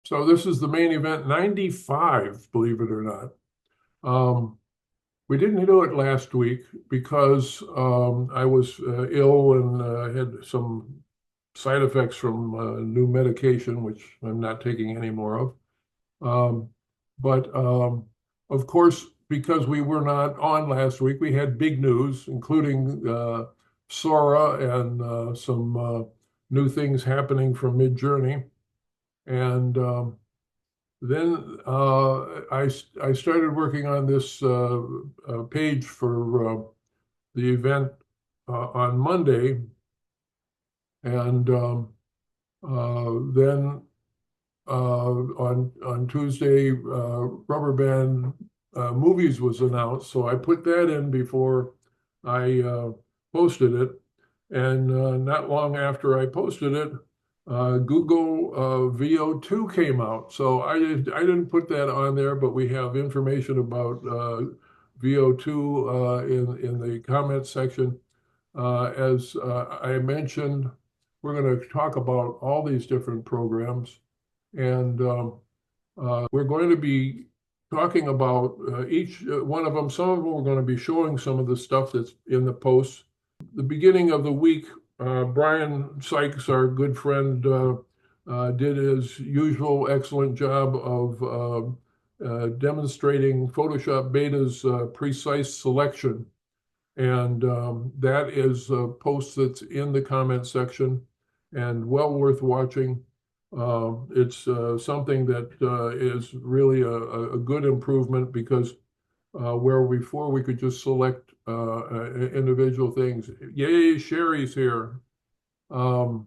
So this is the main event 95, believe it or not. Um, we didn't do it last week because I was ill and had some side effects from new medication, which I'm not taking any more of. Um, but of course, because we were not on last week, we had big news, including SORA and some new things happening from Midjourney. And then I started working on this page for the event on Monday, and then on Tuesday, Rubber Band Movies was announced, so I put that in before I posted it. And not long after I posted it, Google VO2 came out. So I didn't put that on there, but we have information about VO2 in the comment section. As I mentioned, we're going to talk about all these different programs, and we're going to be talking about each one of them. Some of them we're going to be showing some of the stuff that's in the posts. The beginning of the week, Brian Sykes, our good friend, did his usual excellent job of demonstrating Photoshop Beta's precise selection. And that is a post that's in the comment section and well worth watching. It's something that is really a good improvement because where before we could just select individual things. Yay, Sherry's here. Um,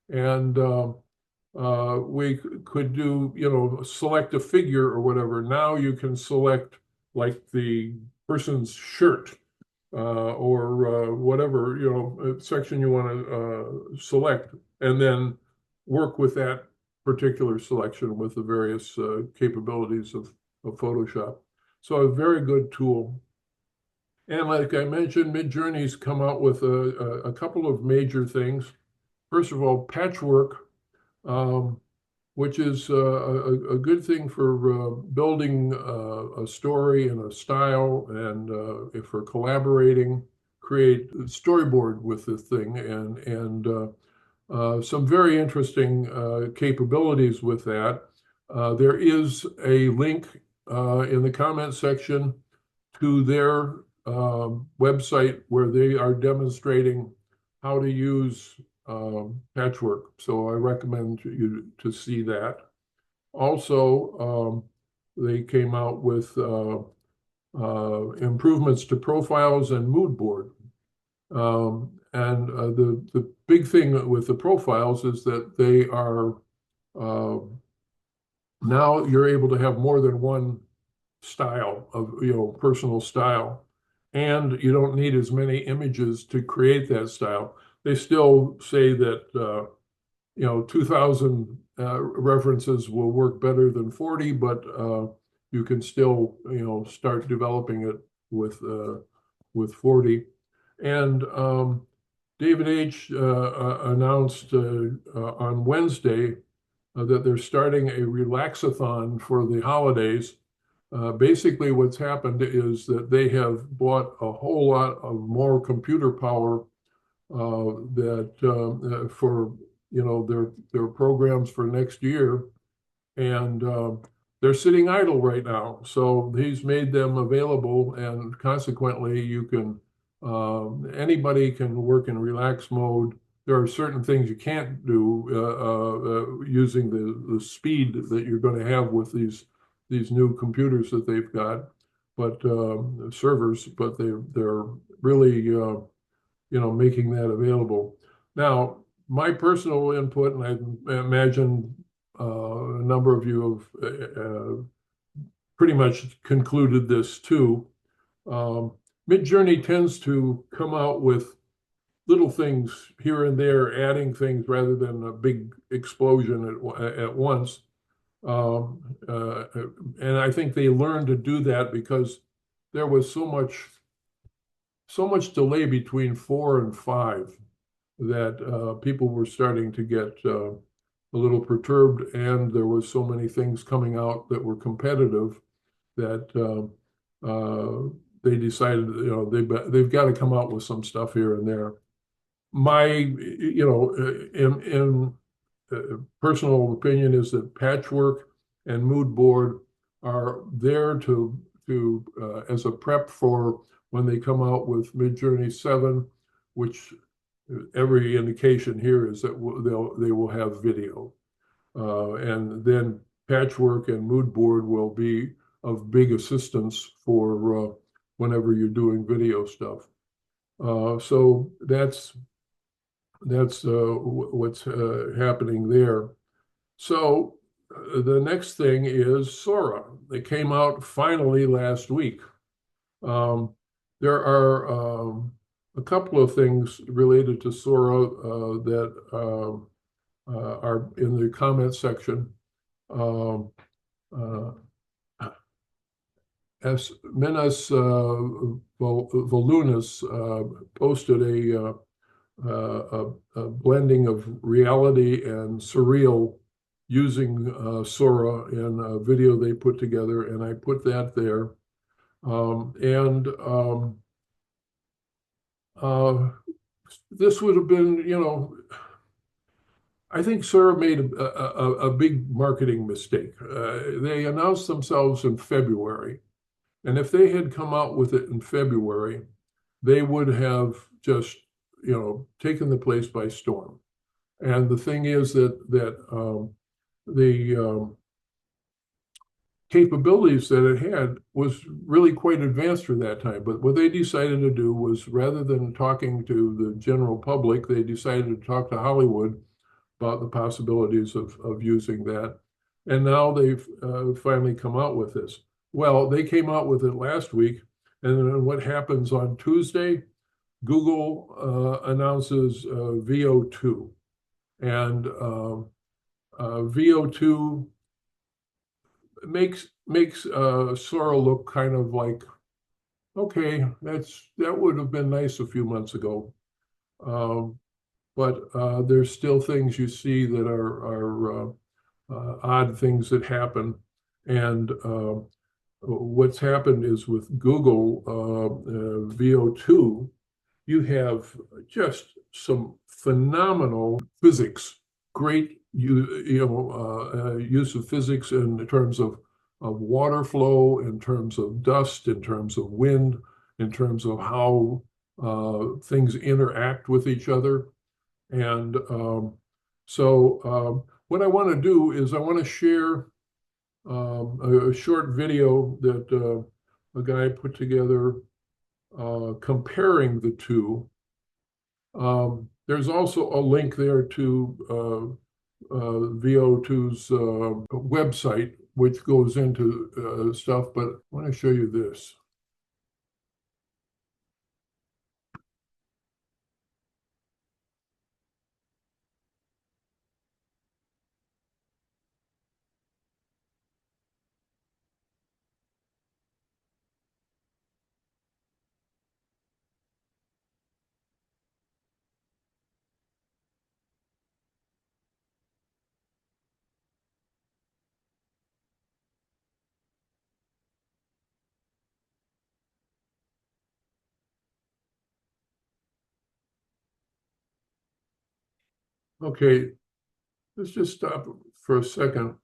and we could do, select a figure or whatever. Now you can select like the person's shirt or whatever, section you want to select, and then work with that particular selection with the various capabilities of Photoshop. So a very good tool. And like I mentioned, Midjourney's come out with a couple of major things. First of all, Patchwork, um, which is a good thing for building a story and a style, and if for collaborating, create a storyboard with the thing, and some very interesting capabilities with that. There is a link in the comment section to their website where they are demonstrating how to use Patchwork. So I recommend you to see that. Also, they came out with improvements to profiles and mood board. And the big thing with the profiles is that they are uh, now you're able to have more than one style of, personal style, and you don't need as many images to create that style. They still say that 2,000 references will work better than 40, but you can still, start developing it with 40. And David H. Announced on Wednesday that they're starting a relaxathon for the holidays. Basically, what's happened is that they have bought a whole lot of more computer power that for their programs for next year, and they're sitting idle right now. So he's made them available, and consequently, you can anybody can work in relax mode. There are certain things you can't do using the speed that you're going to have with these new computers that they've got, but servers. But they're really making that available. Now, my personal input, and I imagine a number of you have pretty much concluded this too. Um, Midjourney tends to come out with little things here and there, adding things rather than a big explosion at once. Um, uh, and I think they learned to do that because there was so much delay between 4 and 5 that people were starting to get a little perturbed, and there was so many things coming out that were competitive that they decided, they've got to come out with some stuff here and there. My, in personal opinion is that Patchwork and Moodboard are there to as a prep for when they come out with Midjourney 7, which every indication here is that they will have video. And then Patchwork and Moodboard will be of big assistance for whenever you're doing video stuff. So that's what's happening there. So the next thing is SORA. They came out finally last week. There are a couple of things related to SORA that are in the comment section. As Minas Volunas posted a blending of reality and surreal using SORA in a video they put together, and I put that there. This would have been, I think SORA made a big marketing mistake. They announced themselves in February, and if they had come out with it in February, they would have just, taken the place by storm. And the thing is that the capabilities that it had was really quite advanced for that time. But what they decided to do was, rather than talking to the general public, they decided to talk to Hollywood about the possibilities of using that. And now they've finally come out with this. Well, they came out with it last week. And then what happens on Tuesday? Google announces VO2. And VO2 makes SORA look kind of like, okay, that would have been nice a few months ago. But there's still things you see that are odd things that happen. And what's happened is with Google VO2, you have just some phenomenal physics, great use of physics in terms of water flow, in terms of dust, in terms of wind, in terms of how things interact with each other. And so what I want to do is I want to share a short video that a guy put together comparing the two. There's also a link there to VO2's website, which goes into stuff, but I want to show you this. Okay, let's just stop for a second.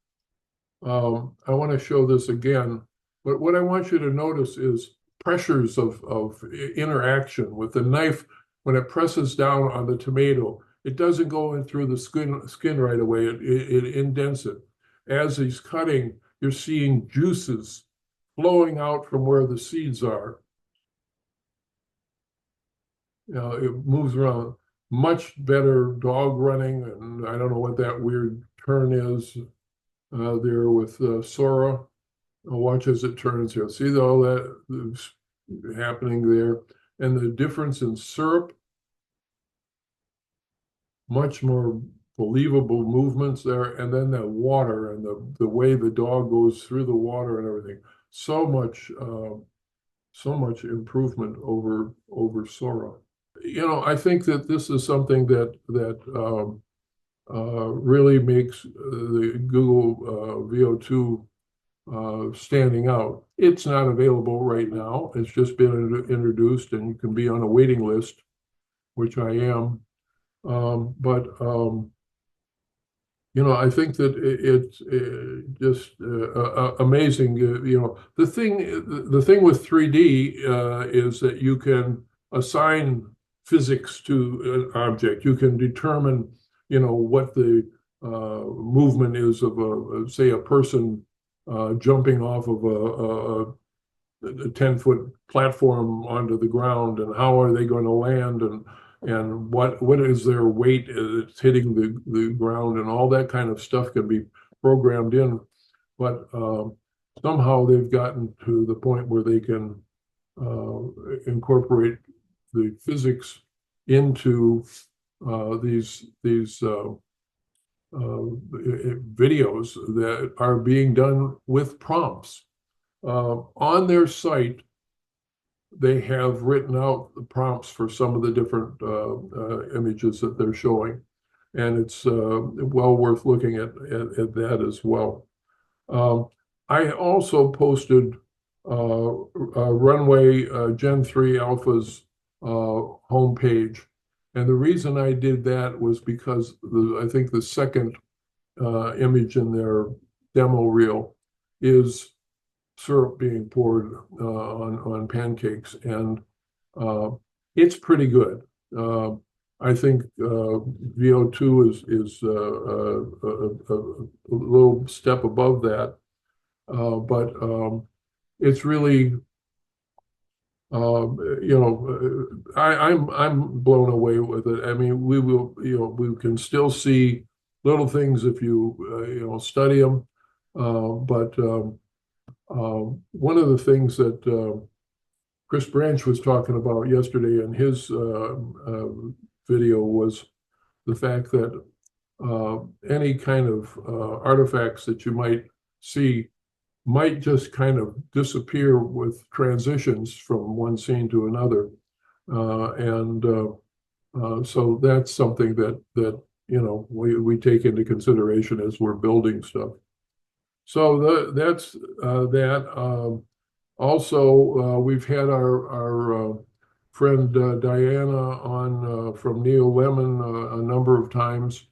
I want to show this again. But what I want you to notice is pressures of interaction with the knife. When it presses down on the tomato, it doesn't go in through the skin right away. It indents it. As he's cutting, you're seeing juices flowing out from where the seeds are. It moves around. Much better dog running, and I don't know what that weird turn is there with SORA. Watch as it turns here. See all that is happening there. And the difference in syrup, much more believable movements there. And then the water and the way the dog goes through the water and everything. So much improvement over SORA. I think that this is something that really makes the Google VO2 standing out. It's not available right now. It's just been introduced, and you can be on a waiting list, which I am. But I think that it's just amazing. The thing with 3D is that you can assign physics to an object. You can determine, what the movement is of say, a person jumping off of a 10-foot platform onto the ground, and how are they going to land, and what is their weight as it's hitting the ground, and all that kind of stuff can be programmed in. But somehow they've gotten to the point where they can incorporate the physics into these videos that are being done with prompts. On their site, they have written out the prompts for some of the different images that they're showing, and it's well worth looking at that as well. I also posted Runway Gen 3 Alpha's homepage, and the reason I did that was because I think the second image in their demo reel is syrup being poured on pancakes, and it's pretty good. I think VO2 is a little step above that, but it's really I'm blown away with it. I mean, we can still see little things if you study them, but one of the things that Chris Branch was talking about yesterday in his video was the fact that any kind of artifacts that you might see might just kind of disappear with transitions from one scene to another. So that's something that we take into consideration as we're building stuff. So that's that. Also, we've had our friend Diana on from Neolemon a number of times,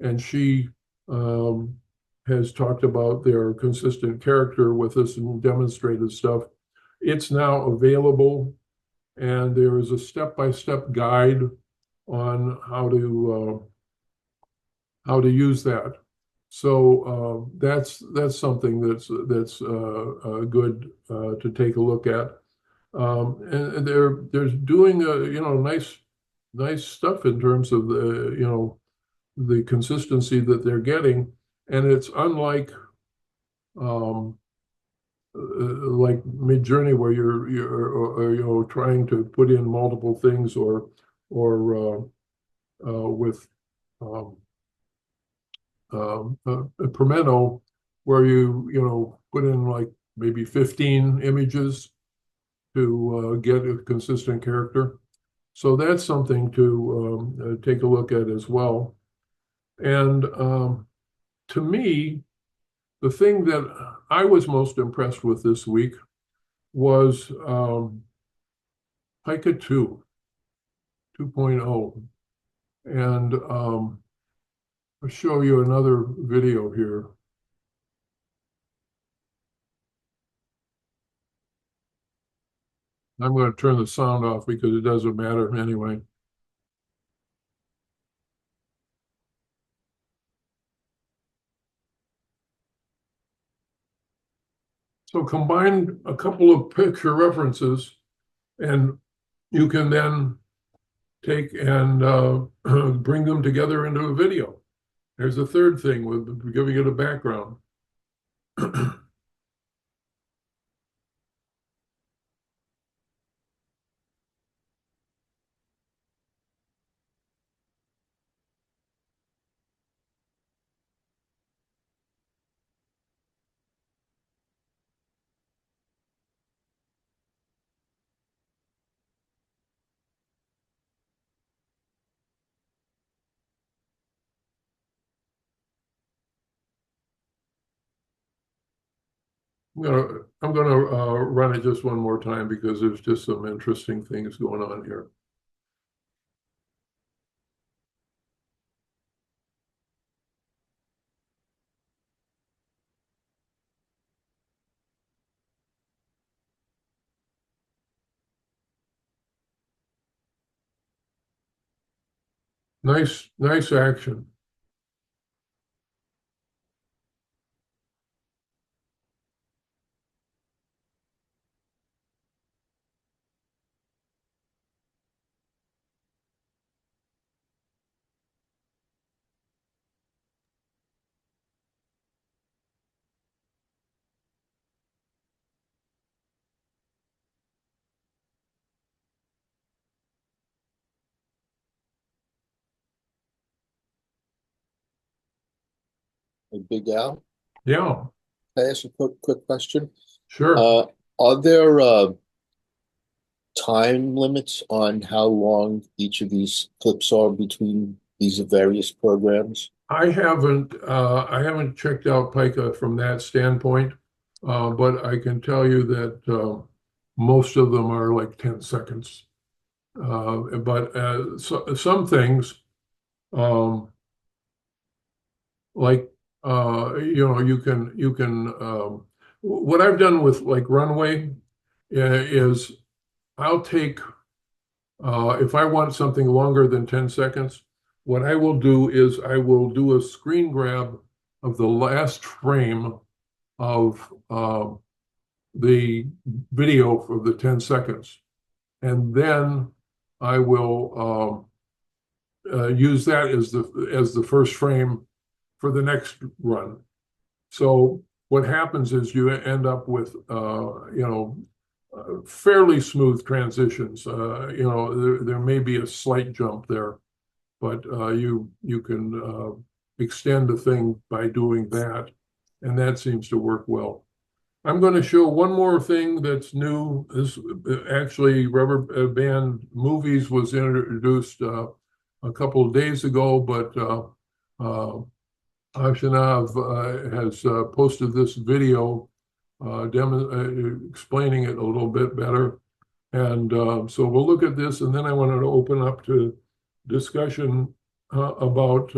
and she has talked about their consistent character with us and demonstrated stuff. It's now available, and there is a step-by-step guide on how to use that. So that's something that's good to take a look at. And they're doing nice stuff in terms of the consistency that they're getting, and it's unlike like Midjourney, where you're trying to put in multiple things, or with a Promeno, where you put in like maybe 15 images to get a consistent character. So that's something to take a look at as well. And to me, the thing that I was most impressed with this week was Pica 2.0. And I'll show you another video here. I'm going to turn the sound off because it doesn't matter anyway. So combine a couple of picture references, and you can then take and bring them together into a video. There's a third thing with giving it a background. I'm gonna run it just one more time because there's just some interesting things going on here. Nice action. Hey, Big Al, Yeah, can I ask a quick question? sure. Uh, are there time limits on how long each of these clips are between these various programs? I haven't checked out Pica from that standpoint, but I can tell you that most of them are like 10 seconds. But some things, um, like what I've done with like Runway is I'll take if I want something longer than 10 seconds, what I will do is I will do a screen grab of the last frame of the video for the 10 seconds. And then I will use that as the first frame for the next run. So what happens is you end up with fairly smooth transitions. There may be a slight jump there, but you can extend the thing by doing that, and that seems to work well. I'm going to show one more thing that's new. This actually Rubber Band Movies was introduced a couple of days ago, but uh, Ashinav has posted this video explaining it a little bit better. And so we'll look at this, and then I wanted to open up to discussion about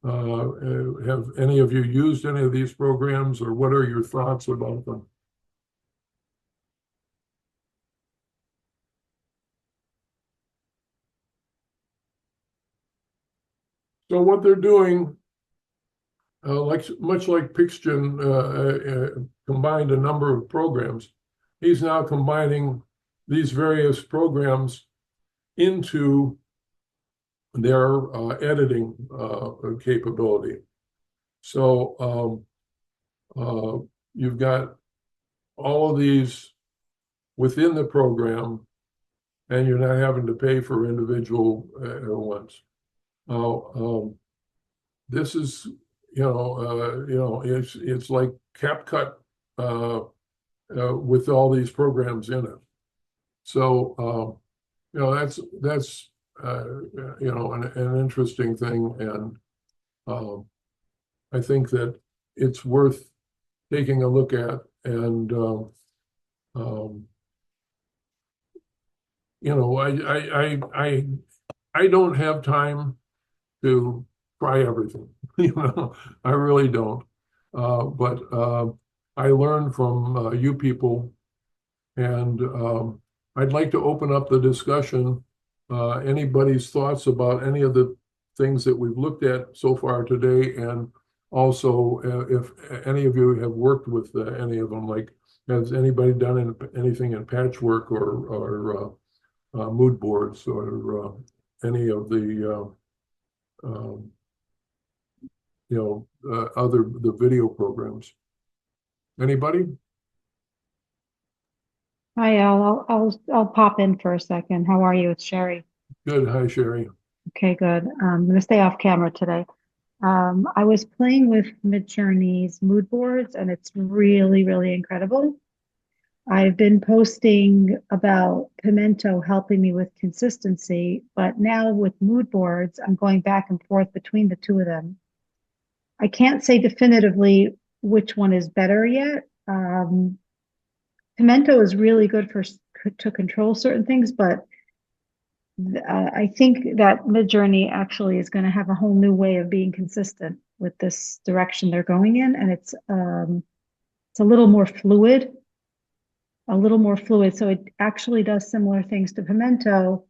have any of you used any of these programs, or what are your thoughts about them? So what they're doing, like much like Pixgen combined a number of programs, he's now combining these various programs into their editing capability. So you've got all of these within the program, and you're not having to pay for individual ones. Now, this is, it's like CapCut uh, with all these programs in it. So, that's an interesting thing, and um, I think that it's worth taking a look at. And um, I don't have time to try everything. I really don't. But I learn from you people, and I'd like to open up the discussion. Anybody's thoughts about any of the things that we've looked at so far today, and also if any of you have worked with any of them, like has anybody done anything in Patchwork or mood boards or any of the um, other the video programs. Anybody? Hi, Al. I'll pop in for a second. How are you? It's Sherry. Good. Hi, Sherry. Okay, good. I'm gonna stay off camera today. I was playing with Midjourney's mood boards, and it's really, really incredible. I've been posting about Pimento helping me with consistency, but now with mood boards, I'm going back and forth between the two of them. I can't say definitively which one is better yet, Pimento is really good to control certain things, but I think that Midjourney actually is going to have a whole new way of being consistent with this direction they're going in, and it's a little more fluid, So it actually does similar things to Pimento.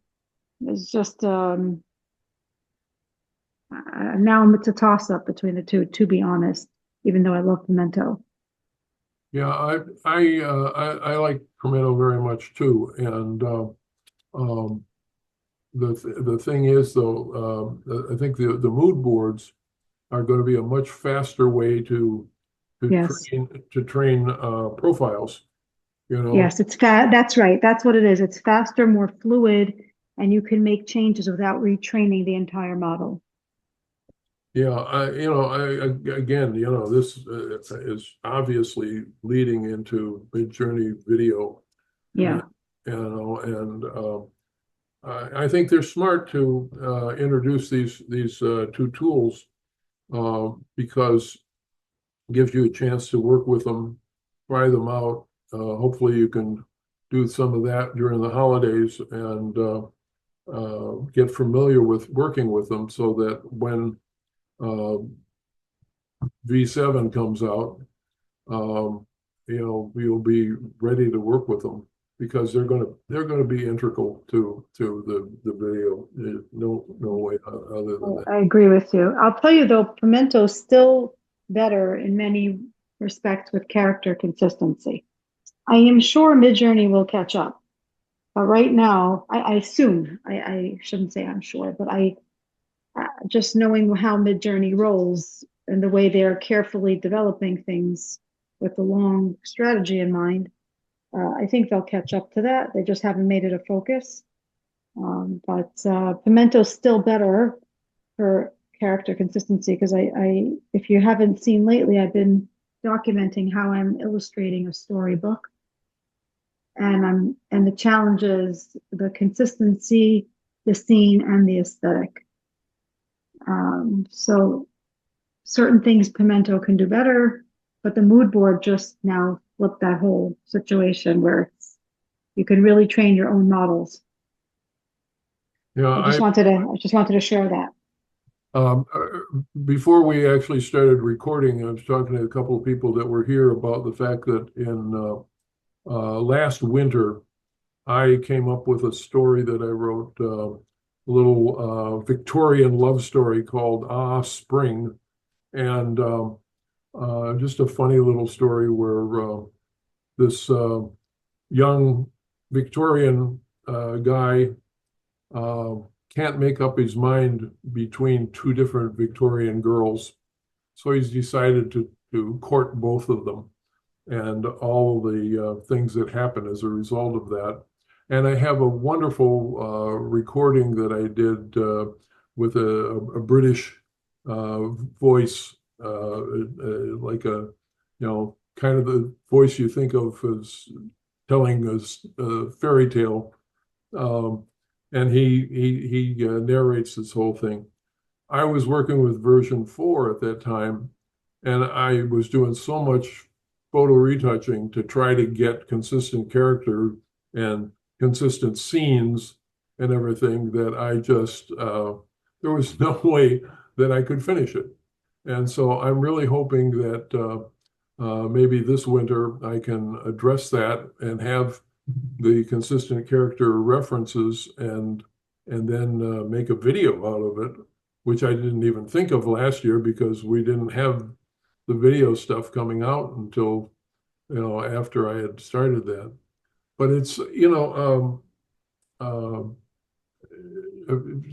It's just now it's a toss up between the two, to be honest. Even though I love Pimento. Yeah, I like Pimento very much too, and the thing is though, I think the mood boards are going to be a much faster way to Yes. train profiles. You know. Yes, it's fast. That's right. That's what it is. It's faster, more fluid, and you can make changes without retraining the entire model. Yeah, again, this is obviously leading into Midjourney video. Yeah. And I think they're smart to introduce these two tools because it gives you a chance to work with them, try them out. Hopefully, you can do some of that during the holidays and get familiar with working with them, so that when V7 comes out, you'll be ready to work with them because they're going to be integral to the video. There's no way other than that. I agree with you. I'll tell you though, Pimento's still better in many respects with character consistency. I am sure Midjourney will catch up, but right now, I assume I shouldn't say I'm sure, but just knowing how Midjourney rolls and the way they're carefully developing things with a long strategy in mind, I think they'll catch up to that. They just haven't made it a focus. But Pimento's still better for character consistency because if you haven't seen lately, I've been documenting how I'm illustrating a storybook. And the challenge is the consistency, the scene, and the aesthetic. So certain things Pimento can do better, but the mood board just now flipped that whole situation where you can really train your own models. Yeah, I just wanted to share that. Before we actually started recording, I was talking to a couple of people that were here about the fact that in last winter, I came up with a story that I wrote, a little Victorian love story called Ah Spring, and just a funny little story where this young Victorian guy can't make up his mind between two different Victorian girls. So he's decided to court both of them and all the things that happen as a result of that. And I have a wonderful recording that I did with a British voice, like kind of the voice you think of as telling a fairy tale. And he narrates this whole thing. I was working with version 4 at that time, and I was doing so much photo retouching to try to get consistent character and consistent scenes and everything that I just, there was no way that I could finish it. And so I'm really hoping that maybe this winter I can address that and have the consistent character references and then make a video out of it, which I didn't even think of last year because we didn't have the video stuff coming out until after I had started that. But it's it's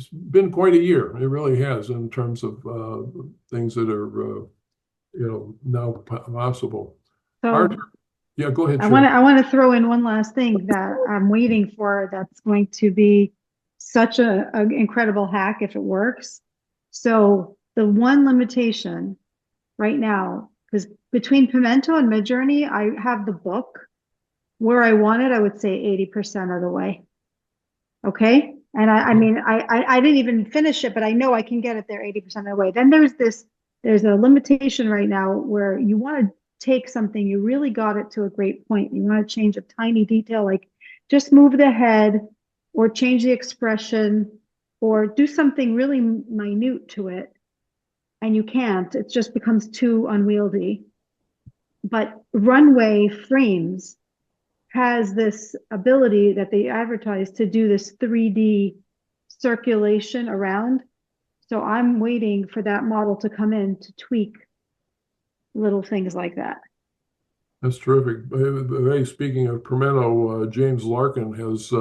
been quite a year. It really has in terms of things that are now possible. So Arthur, yeah, go ahead. I want to throw in one last thing that I'm waiting for. That's going to be such an incredible hack if it works. So the one limitation right now, because between Pimento and Midjourney, I have the book where I want it. I would say 80% of the way. Okay, and I mean I didn't even finish it, but I know I can get it there 80% of the way. Then there's a limitation right now where you want take something, you really got it to a great point. You want to change a tiny detail, like just move the head or change the expression or do something really minute to it. And you can't, it just becomes too unwieldy. But Runway Frames has this ability that they advertise to do this 3D circulation around. So I'm waiting for that model to come in to tweak little things like that. That's terrific. Hey, speaking of Permento, James Larkin has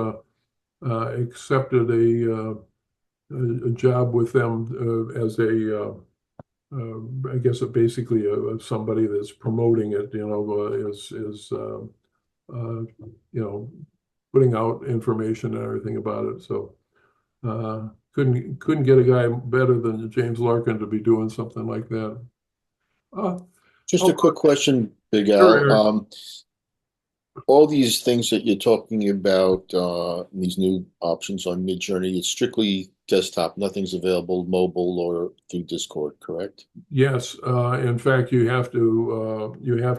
accepted a job with them as I guess basically somebody that's promoting it, putting out information and everything about it. So couldn't get a guy better than James Larkin to be doing something like that. Just a quick question, Big Sure, Al. All these things that you're talking about, these new options on Midjourney, it's strictly desktop. Nothing's available mobile or through Discord, correct? Yes, in fact, you have to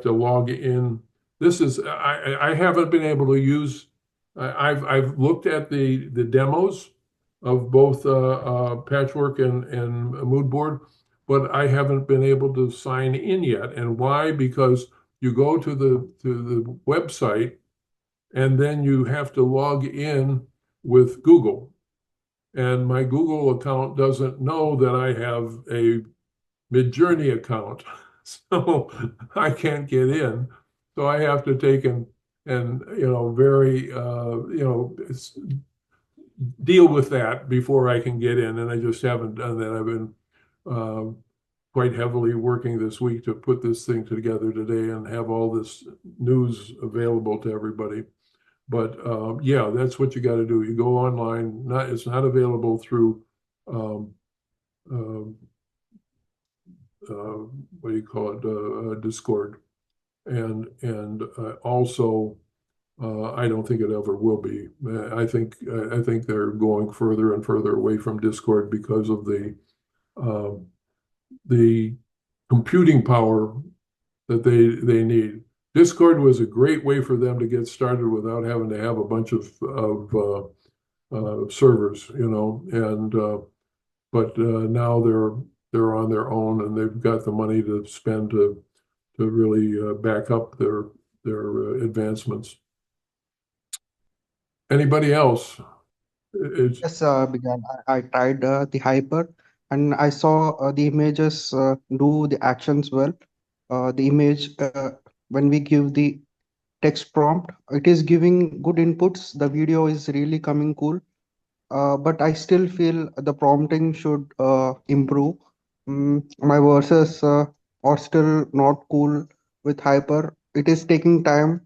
log in. This is I haven't been able to use. I've looked at the demos of both Patchwork and Moodboard, but I haven't been able to sign in yet. And why? Because you go to the website, and then you have to log in with Google. And my Google account doesn't know that I have a Midjourney account, so I can't get in. So I have to take and very deal with that before I can get in, and I just haven't done that. I've been quite heavily working this week to put this thing together today and have all this news available to everybody. But yeah, that's what you got to do. You go online. It's not available through what do you call it? Discord, and also I don't think it ever will be. I think they're going further and further away from Discord because of the computing power that they need. Discord was a great way for them to get started without having to have a bunch of servers, but now they're on their own and they've got the money to spend to really back up their advancements. Anybody else? Yes, began. I tried the Hyper, and I saw the images do the actions well. The image, when we give the text prompt, it is giving good inputs. The video is really coming cool. But I still feel the prompting should improve. My verses are still not cool with Hyper. It is taking time,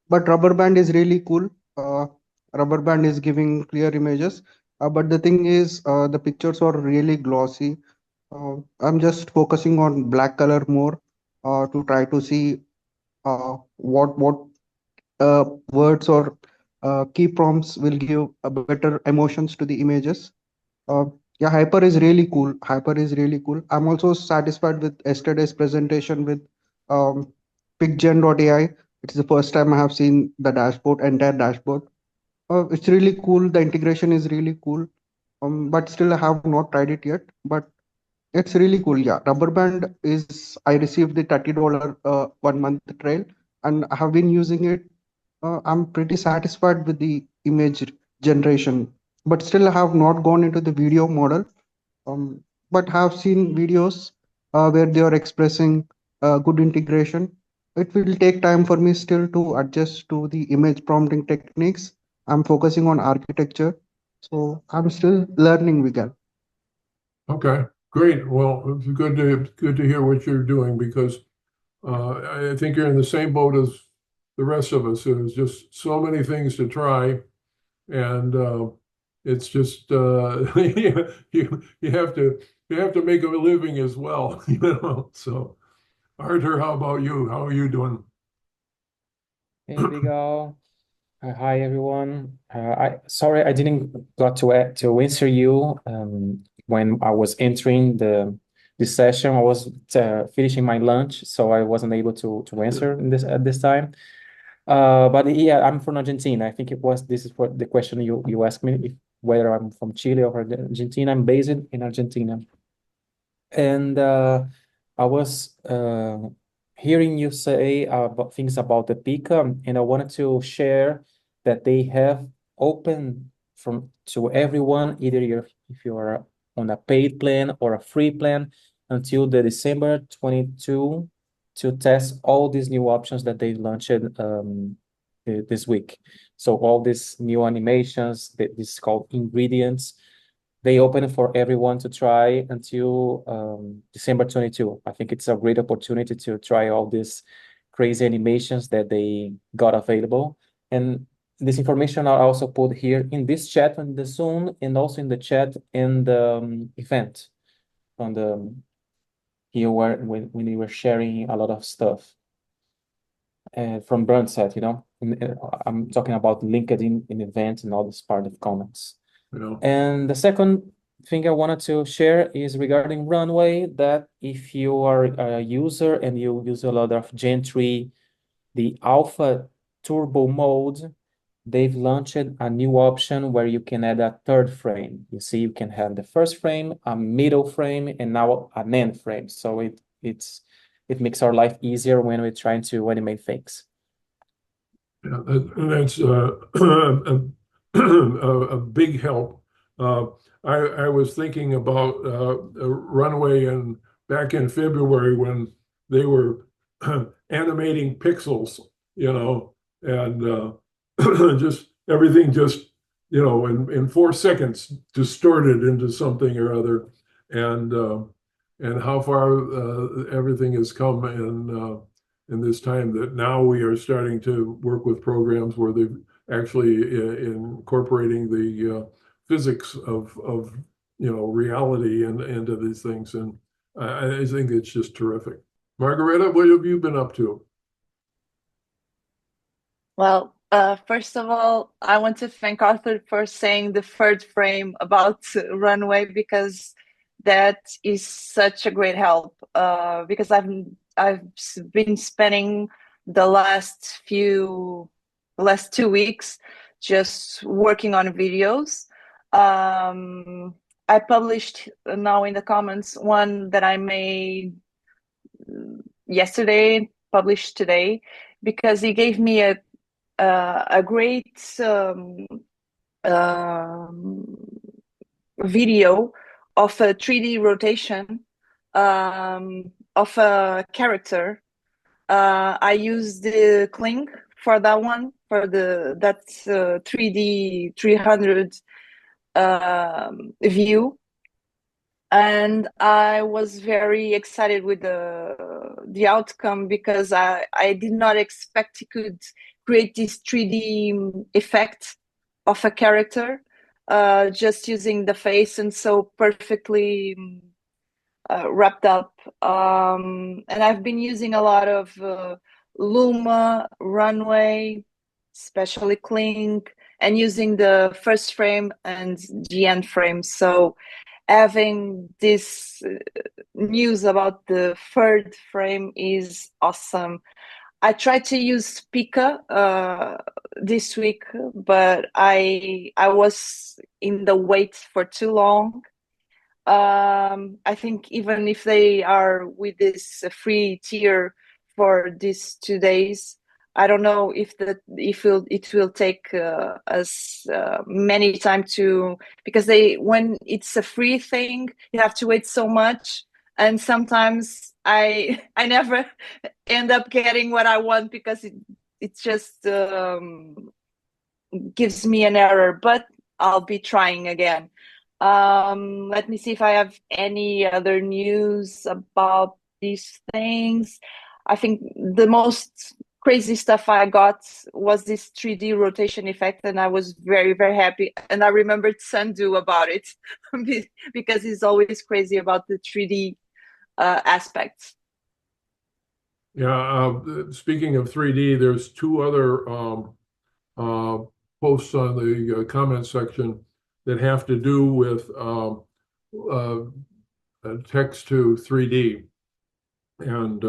but Rubber Band is really cool. Rubber Band is giving clear images, but the thing is, the pictures are really glossy. I'm just focusing on black color more to try to see what words or key prompts will give a better emotions to the images. Uh, yeah, Hyper is really cool. Hyper is really cool. I'm also satisfied with yesterday's presentation with um, PicGen.ai. It's the first time I have seen the dashboard, entire dashboard. It's really cool. The integration is really cool. But still, I have not tried it yet. But it's really cool. Yeah, Rubber Band is. I received the $30 one-month trial, and I have been using it. I'm pretty satisfied with the image generation, but still I have not gone into the video model. But have seen videos where they are expressing good integration. It will take time for me still to adjust to the image prompting techniques. I'm focusing on architecture, so I'm still learning, Vigal. Okay, great. Well, it's good to hear what you're doing because I think you're in the same boat as the rest of us. There's just so many things to try, and it's just you have to make a living as well, So, Arthur, how about you? How are you doing? Hey, Vigal. Hi, everyone. Sorry I didn't got to answer you when I was entering the this session. I was finishing my lunch, so I wasn't able to answer at this time. But yeah, I'm from Argentina. I think this is for the question you asked me, whether I'm from Chile or Argentina. I'm based in Argentina. And I was hearing you say about things about the Pika, and I wanted to share that they have open to everyone, either if you are on a paid plan or a free plan, until the December 22 to test all these new options that they launched this week. So all these new animations, this is called ingredients, they open it for everyone to try until December 22. I think it's a great opportunity to try all these crazy animations that they got available. And this information I also put here in this chat on the Zoom, and also in the chat in the event on the here where when we were sharing a lot of stuff from Bernd said, I'm talking about LinkedIn in events and all this part of comments. And the second thing I wanted to share is regarding Runway, that if you are a user and you use a lot of Gen 3, the Alpha Turbo mode, they've launched a new option where you can add a third frame. You see, you can have the first frame, a middle frame, and now an end frame. So it makes our life easier when we're trying to animate things. Yeah, that's a big help. I was thinking about Runway and back in February when they were animating pixels, and just everything in 4 seconds distorted into something or other, and how far everything has come in this time that now we are starting to work with programs where they've actually incorporating the physics of reality into these things, and I think it's just terrific. Margareta, what have you been up to? Well, first of all, I want to thank Arthur for saying the third frame about Runway, because that is such a great help. Because I've been spending the last 2 weeks just working on videos. I published now in the comments one that I made yesterday, published today, because he gave me a great video of a 3D rotation of a character. I used the Kling for that one, for that 3D 300 view, and I was very excited with the outcome, because I did not expect it could create this 3D effect of a character just using the face, and so perfectly wrapped up. And I've been using a lot of Luma, Runway, especially Kling, and using the first frame and the end frame. So having this news about the third frame is awesome. I tried to use Pika this week, but I was in the wait for too long. I think even if they are with this free tier for these 2 days, I don't know if it will take us many time because when it's a free thing, you have to wait so much, and sometimes I never end up getting what I want, because it just gives me an error. But I'll be trying again. Let me see if I have any other news about these things. I think the most crazy stuff I got was this 3D rotation effect, and I was very, very happy. And I remembered Sandu about it because he's always crazy about the 3D aspects. Yeah, speaking of 3D, there's 2 other posts on the comment section that have to do with text to 3D. And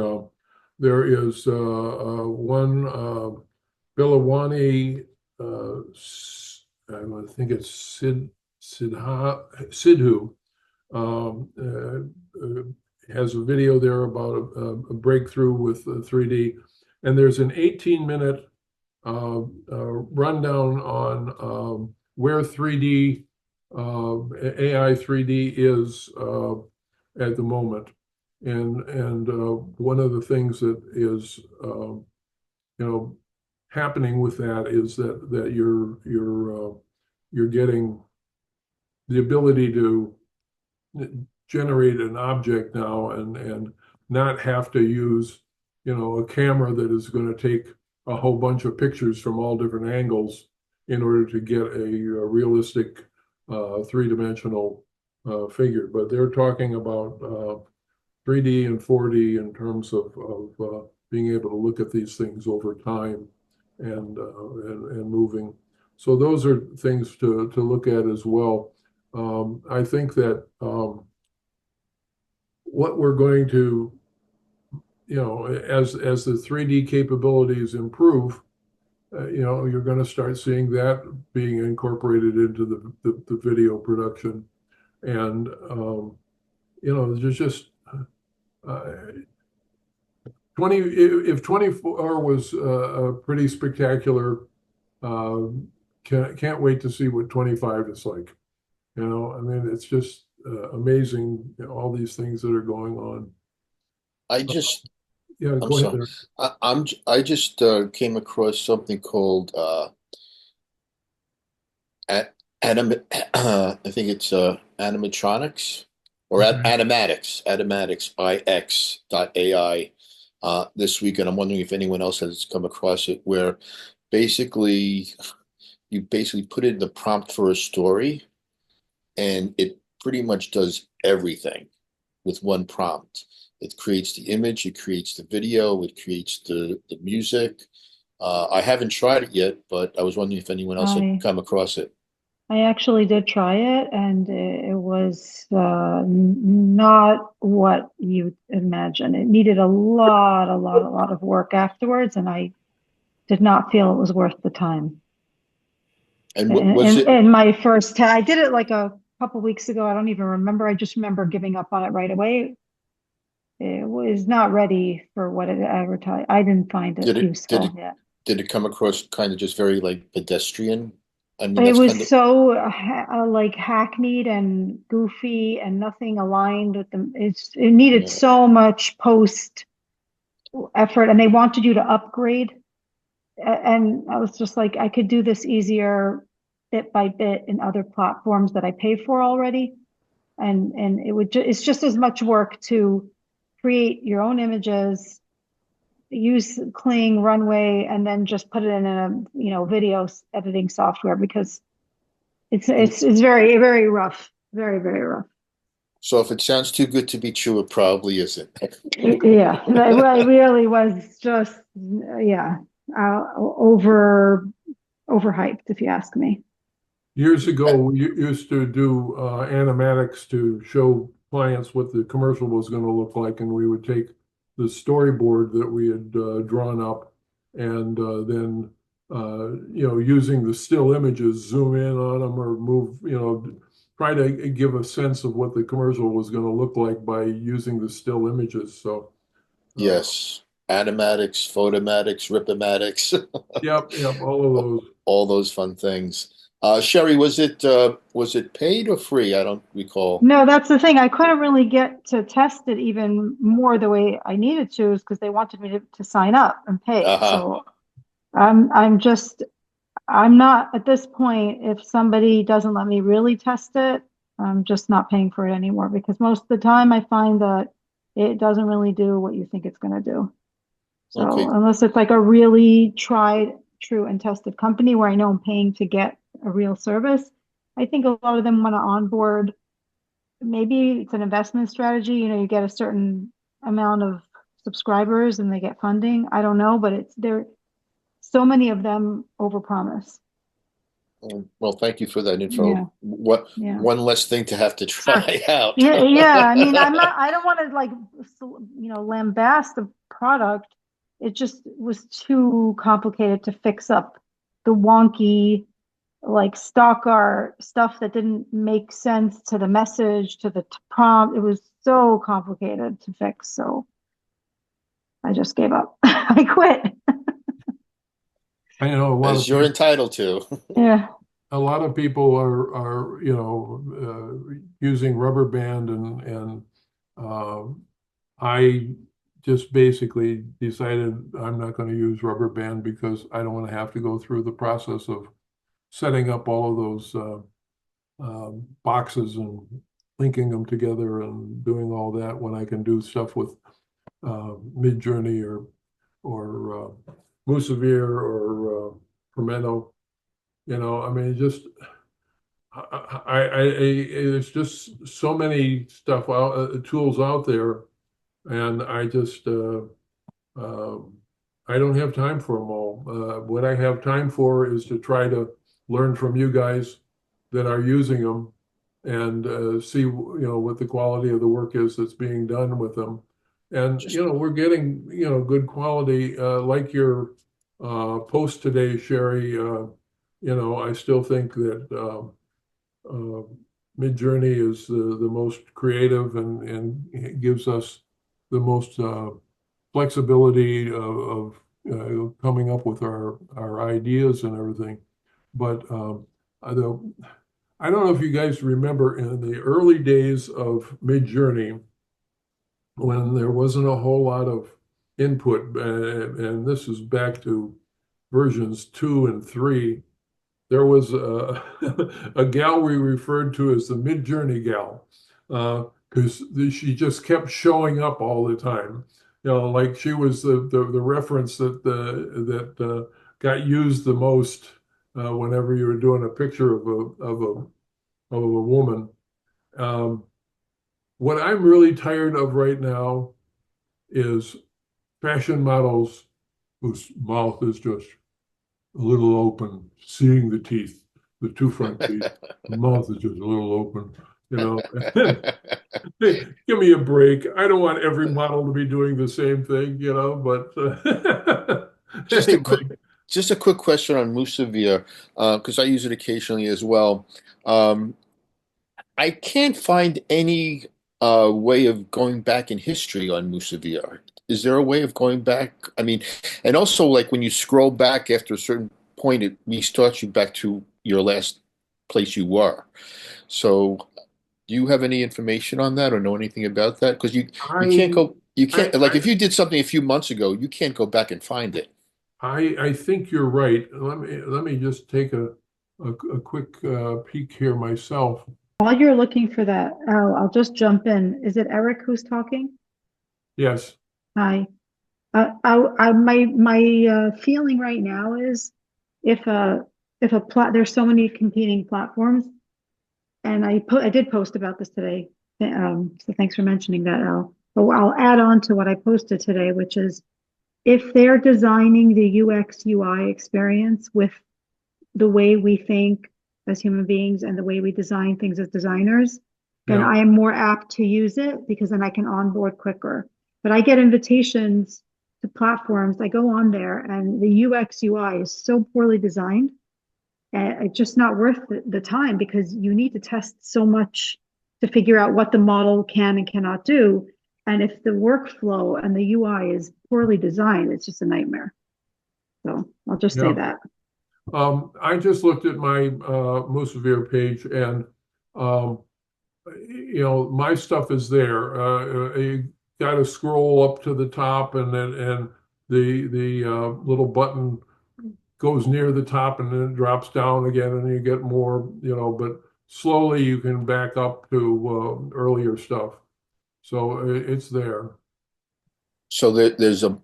there is one Bilawani, I think it's Sidhu, has a video there about a breakthrough with 3D. And there's an 18-minute rundown on where 3D, AI 3D is at the moment. And one of the things that is, happening with that is that you're getting the ability to generate an object now and not have to use, a camera that is going to take a whole bunch of pictures from all different angles in order to get a realistic three-dimensional figure. But they're talking about 3D and 4D in terms of being able to look at these things over time and moving. So those are things to look at as well. I think that what we're going to, as the 3D capabilities improve, you're going to start seeing that being incorporated into the video production. And, there's just if 24 was pretty spectacular, can't wait to see what 25 is like. I mean, it's just amazing, all these things that are going on. I just, Yeah, I'm go ahead sorry. there. I just came across something called I think it's animatronics or animatics ix.ai this week, and I'm wondering if anyone else has come across it, where basically you basically put in the prompt for a story, and it pretty much does everything with one prompt. It creates the image, it creates the video, it creates the music. I haven't tried it yet, but I was wondering if anyone else had come across it. I actually did try it, and it was not what you'd imagine. It needed a lot of work afterwards, and I did not feel it was worth the time. And what was it? And my first, I did it like a couple weeks ago. I don't even remember. I just remember giving up on it right away. It was not ready for what it advertised. I didn't find it useful. Did it come across kind of just very like pedestrian? I mean, It that's was kind of so like hackneyed and goofy and nothing aligned with them. It needed so much post effort, and they wanted you to upgrade. And I was just like, I could do this easier bit by bit in other platforms that I pay for already. And it's just as much work to create your own images, use Kling, Runway, and then just put it in a video editing software, because it's very, very rough, very, very rough. So if it sounds too good to be true, it probably isn't. Yeah, it really was just overhyped, if you ask me. Years ago, we used to do animatics to show clients what the commercial was going to look like, and we would take the storyboard that we had drawn up, and then using the still images, zoom in on them or move, try to give a sense of what the commercial was going to look like by using the still images. So yes, animatics, photomatics, ripomatics. Yep, all of those. All those fun things. Sherry, was it paid or free? I don't recall. No, that's the thing. I couldn't really get to test it even more the way I needed to, is because they wanted me to sign up and pay. So I'm not at this point. If somebody doesn't let me really test it, I'm just not paying for it anymore, because most of the time I find that it doesn't really do what you think it's going to do. So unless it's like a really tried, true, and tested company where I know I'm paying to get a real service, I think a lot of them want to onboard. Maybe it's an investment strategy. You get a certain amount of subscribers and they get funding. I don't know, but there so many of them overpromise. Well, thank you for that info. Yeah. What Yeah. one less thing to have to try out. Yeah. I mean, I don't want to like, lambast the product. It just was too complicated to fix up the wonky, like stock art stuff that didn't make sense to the message, to the prompt. It was so complicated to fix. So I just gave up. I quit. I know a lot As of you're entitled to. Yeah. a lot of people are using rubber band and I just basically decided I'm not going to use rubber band because I don't want to have to go through the process of setting up all of those boxes and linking them together and doing all that when I can do stuff with Midjourney or Musavir or Permento. I mean, just there's just so many tools out there, and I just I don't have time for them all. What I have time for is to try to learn from you guys that are using them and see what the quality of the work is that's being done with them. And we're getting good quality like your post today, Sherry. I still think that Midjourney is the most creative and it gives us the most flexibility of coming up with our ideas and everything. But I don't know if you guys remember in the early days of Midjourney when there wasn't a whole lot of input, and this is back to versions 2 and 3. There was a gal we referred to as the Midjourney gal, because she just kept showing up all the time. Like she was the reference that got used the most whenever you were doing a picture of a woman. What I'm really tired of right now is fashion models whose mouth is just a little open, seeing the teeth, the two front teeth. The mouth is just a little open, Hey, give me a break. I don't want every model to be doing the same thing, but Just a quick question on Musavir, because I use it occasionally as well. I can't find any way of going back in history on Musavir. Is there a way of going back? I mean, and also like when you scroll back after a certain point, it restarts you back to your last place you were. So do you have any information on that or know anything about that? Because you can't go, you can't, like if you did something a few months ago, you can't go back and find it. I think you're right. Let me just take a quick peek here myself. While you're looking for that, I'll just jump in. Is it Eric who's talking? Yes. Hi. My feeling right now is if there's so many competing platforms, and I did post about this today. So thanks for mentioning that, Al. But I'll add on to what I posted today, which is if they're designing the UX UI experience with the way we think as human beings and the way we design things as designers, then I am more apt to use it because then I can onboard quicker. But I get invitations to platforms. I go on there and the UX UI is so poorly designed. And it's just not worth the time because you need to test so much to figure out what the model can and cannot do. And if the workflow and the UI is poorly designed, it's just a nightmare. So I'll just say that. I just looked at my Musavir page and my stuff is there. You got to scroll up to the top and the little button goes near the top and then it drops down again and you get more, but slowly you can back up to earlier stuff. So it's there. So there's a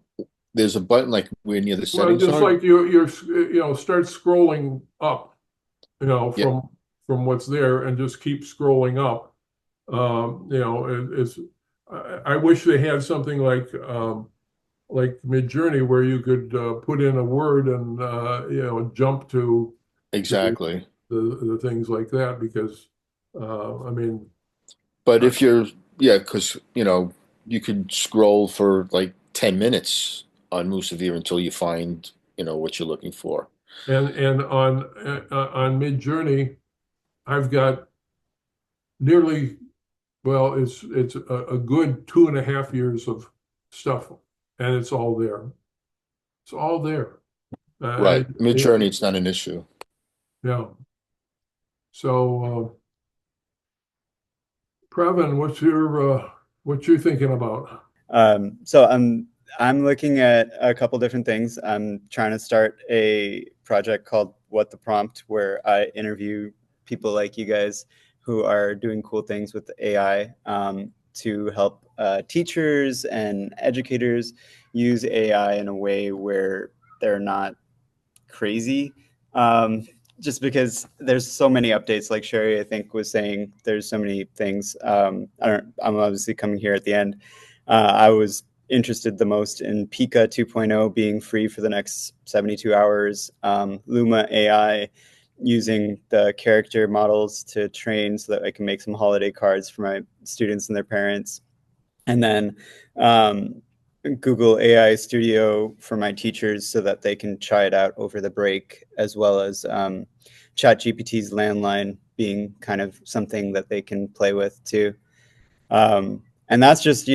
button like we're near the settings. Well, just like you're start scrolling up, from what's there and just keep scrolling up. I wish they had something like Midjourney where you could put in a word and jump to Exactly. the things like that because I mean, But if you're, yeah, because you could scroll for like 10 minutes on Musavir until you find, what you're looking for. and on Midjourney, I've got nearly well, it's a good 2.5 years of stuff, and it's all there. It's all there. Right. Midjourney, it's not an issue. Yeah. So, Previn, what you thinking about? So I'm looking at a couple different things. I'm trying to start a project called What the Prompt, where I interview people like you guys who are doing cool things with AI to help teachers and educators use AI in a way where they're not crazy. Just because there's so many updates, like Sherry, I think, was saying, there's so many things. I'm obviously coming here at the end. I was interested the most in Pika 2.0 being free for the next 72 hours, Luma AI using the character models to train so that I can make some holiday cards for my students and their parents. And then Google AI Studio for my teachers so that they can try it out over the break, as well as ChatGPT's landline being kind of something that they can play with too. And that's just,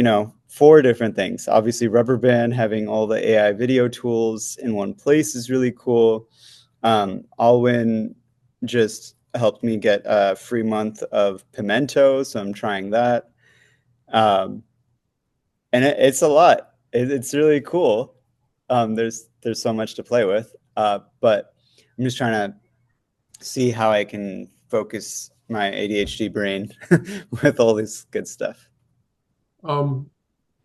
4 different things. Obviously, Rubber Band having all the AI video tools in one place is really cool. Allwin just helped me get a free month of Pimento, so I'm trying that. Um, and it's a lot. It's really cool. There's so much to play with, but I'm just trying to see how I can focus my ADHD brain with all this good stuff.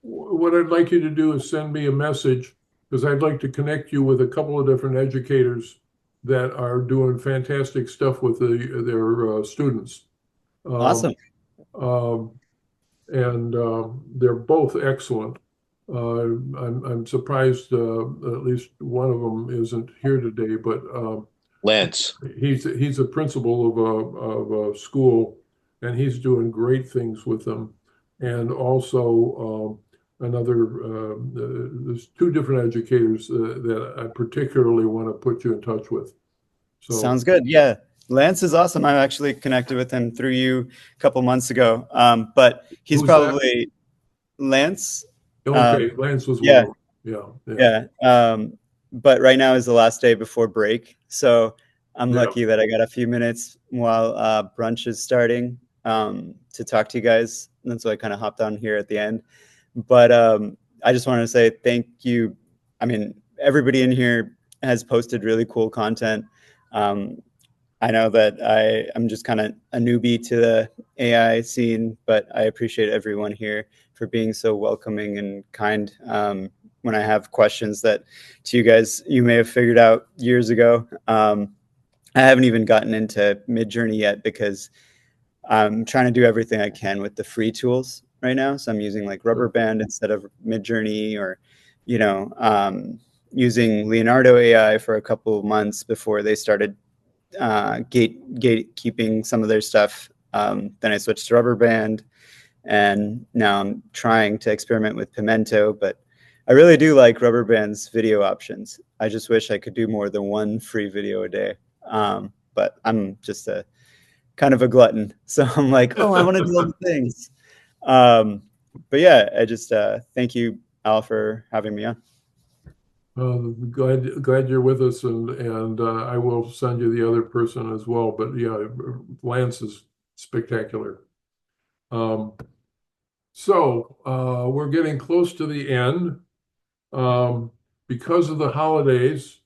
What I'd like you to do is send me a message because I'd like to connect you with a couple of different educators that are doing fantastic stuff with their students. Awesome. And they're both excellent. I'm surprised at least one of them isn't here today, but Lance. he's a principal of a school, and he's doing great things with them. And also there's 2 different educators that I particularly want to put you in touch with. So Sounds good. Yeah. Lance is awesome. I actually connected with him through you a couple months ago. But he's who's probably Lance. that? Okay, Lance was Yeah. one of them. Yeah. But right now is the last day before break. So I'm Yeah. lucky that I got a few minutes while brunch is starting to talk to you guys. And so I kind of hopped on here at the end. But I just wanted to say thank you. I mean, everybody in here has posted really cool content. I know that I'm just kind of a newbie to the AI scene, but I appreciate everyone here for being so welcoming and kind. When I have questions that to you guys, you may have figured out years ago. I haven't even gotten into Midjourney yet because I'm trying to do everything I can with the free tools right now. So I'm using like Rubber Band instead of Midjourney, or, using Leonardo AI for a couple of months before they started gatekeeping some of their stuff. Then I switched to Rubber Band, and now I'm trying to experiment with Pimento, but I really do like Rubber Band's video options. I just wish I could do more than one free video a day. But I'm just a kind of a glutton. So I'm like, oh, I want to do all the things. But yeah, I just thank you, Al, for having me on. Glad you're with us, and I will send you the other person as well. But yeah, Lance is spectacular. So we're getting close to the end. Because of the holidays,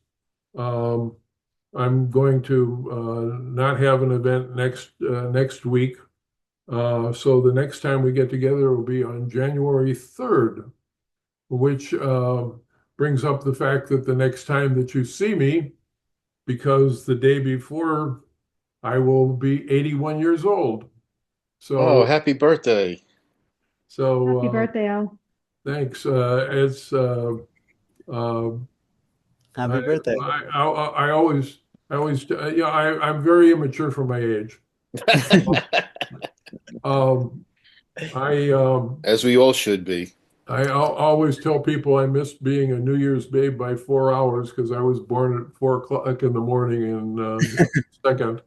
I'm going to not have an event next week. So the next time we get together will be on January 3rd, which brings up the fact that the next time that you see me, because the day before I will be 81 years old. Oh, So happy birthday. Happy birthday, Al. Thanks. Happy birthday. I always I'm very immature for my age. As we all should be. I always tell people I missed being a New Year's babe by 4 hours because I was born at 4 o'clock in the morning in second.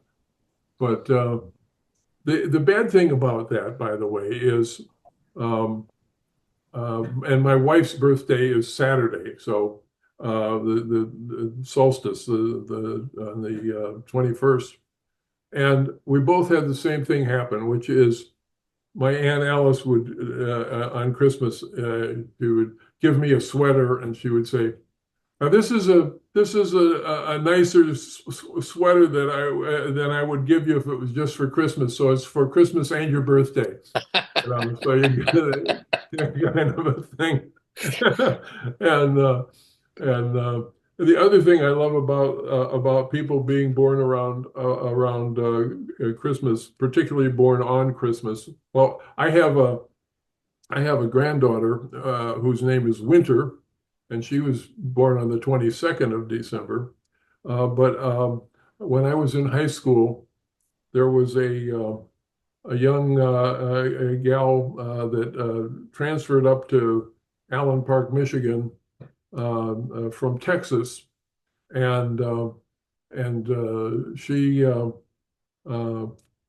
But the bad thing about that, by the way, is, and my wife's birthday is Saturday, so the solstice, on the 21st, and we both had the same thing happen, which is my Aunt Alice would on Christmas she would give me a sweater, and she would say, "Now this is a nicer sweater than I would give you if it was just for Christmas. So it's for Christmas and your birthday." So you get a kind of a thing. and the other thing I love about people being born around Christmas, particularly born on Christmas. Well, I have a granddaughter whose name is Winter, and she was born on the 22nd of December. But when I was in high school, there was a young gal that transferred up to Allen Park, Michigan, from Texas, and she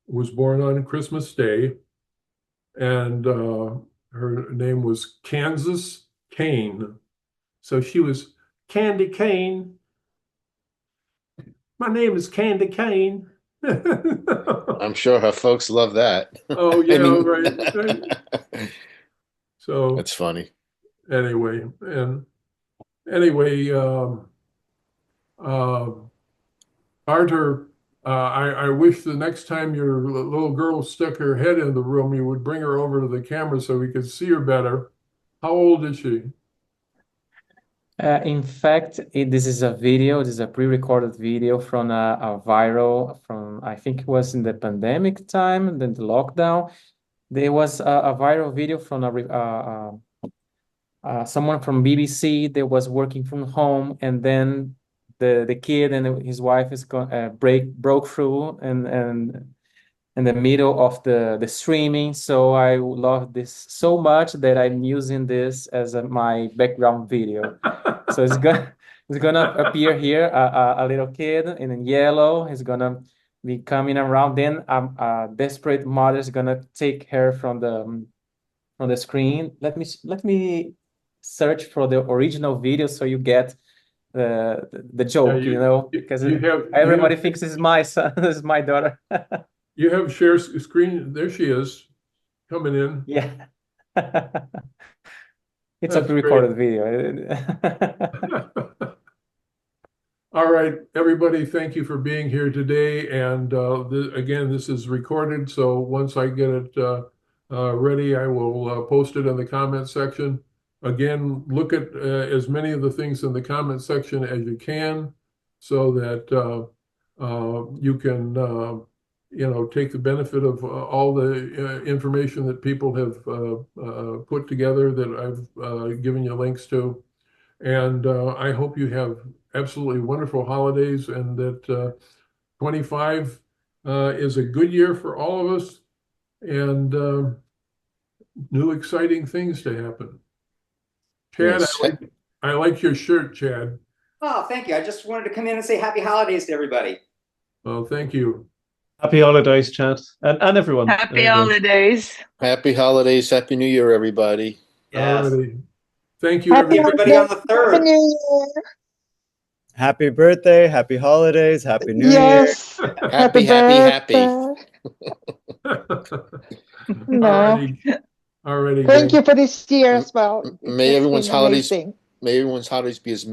was born on Christmas Day, and her name was Kansas Kane. So she was Candy Cane. My name is Candy Cane. I'm sure her folks love that. Oh yeah, right. So That's funny. Anyway, Arthur, I wish the next time your little girl stuck her head in the room, you would bring her over to the camera so we could see her better. How old is she? In fact, this is a video. This is a pre-recorded video from a viral from, I think it was in the pandemic time, then the lockdown. There was a viral video from someone from BBC that was working from home, and then the kid and his wife broke through and in the middle of the streaming. So I love this so much that I'm using this as my background video. So it's gonna appear here a little kid in yellow. He's gonna be coming around. Then a desperate mother is gonna take her from the screen. Let me search for the original video so you get the joke, because everybody thinks this is my son, this is my daughter. You have share screen. There she is, coming in. Yeah. It's a pre-recorded video. All right, everybody, thank you for being here today. And again, this is recorded, so once I get it ready, I will post it in the comment section. Again, look at as many of the things in the comment section as you can, so that you can take the benefit of all the information that people have put together that I've given you links to. And I hope you have absolutely wonderful holidays, and that 25 is a good year for all of us, and new exciting things to happen. Chad, Yes. I like your shirt, Chad. Oh, thank you. I just wanted to come in and say happy holidays to everybody. Well, thank you. Happy holidays, Chad, and everyone. Happy holidays. Happy holidays. Happy New Year, everybody. Yes. Alrighty. Thank you, Happy everybody. everybody on the 3rd. Happy birthday, happy holidays, happy New Yes. Year. Happy. No. Alrighty. Thank you for this year as well. May It's everyone's been holidays amazing. May everyone's holidays be as